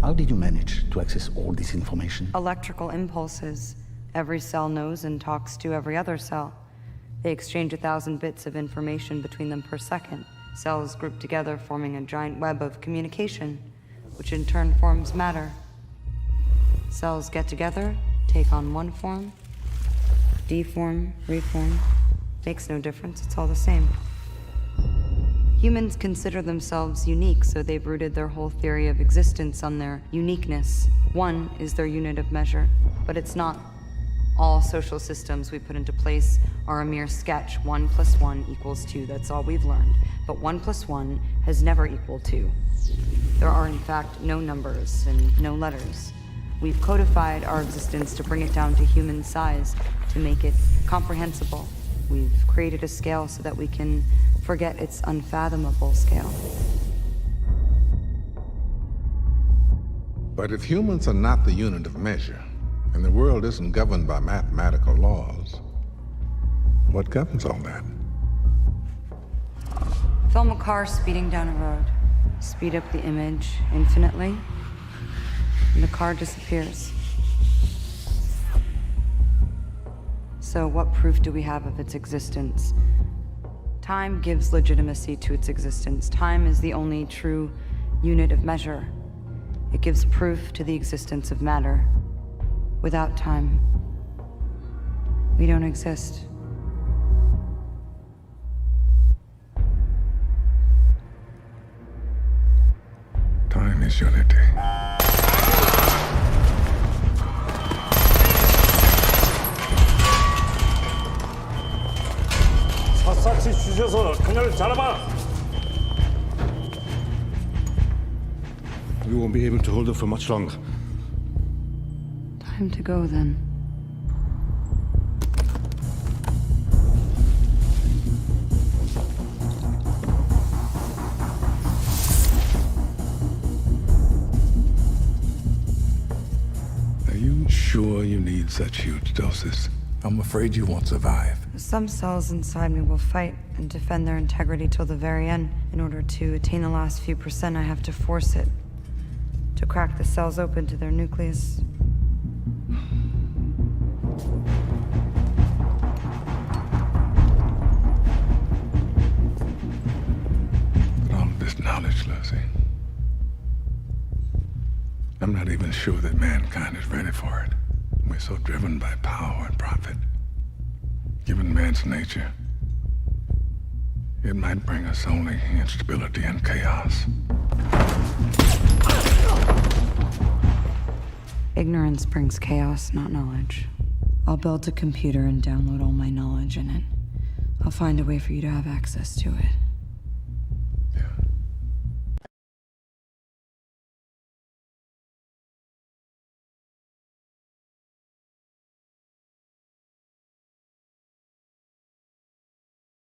How did you manage to access all this information? Electrical impulses. Every cell knows and talks to every other cell. They exchange 1,000 bits of information between them per second. Cells group together, forming a giant web of communication, which in turn forms matter. Cells get together, take on one form, deform, reform. Makes no difference, it's all the same. Humans consider themselves unique, so they've rooted their whole theory of existence on their uniqueness. One is their unit of measure, but it's not. All social systems we put into place are a mere sketch. 1 + 1 = 2, that's all we've learned. But 1 + 1 has never equaled 2. There are in fact no numbers and no letters. We've codified our existence to bring it down to human size, to make it comprehensible. We've created a scale so that we can forget its unfathomable scale. But if humans are not the unit of measure, and the world isn't governed by mathematical laws, what governs all that? Film a car speeding down a road. Speed up the image infinitely, and the car disappears. So what proof do we have of its existence? Time gives legitimacy to its existence. Time is the only true unit of measure. It gives proof to the existence of matter. Without time, we don't exist. Time is unity. 샅샅이 쑤셔서 그녀를 잡아봐. We won't be able to hold her for much longer. Time to go, then. Are you sure you need such huge doses? I'm afraid you won't survive. Some cells inside me will fight and defend their integrity till the very end. In order to attain the last few percent, I have to force it. To crack the cells open to their nucleus. All of this knowledge, Lucy, I'm not even sure that mankind is ready for it. We're so driven by power and profit. Given man's nature, it might bring us only instability and chaos. Ignorance brings chaos, not knowledge. I'll build a computer and download all my knowledge in it. I'll find a way for you to have access to it.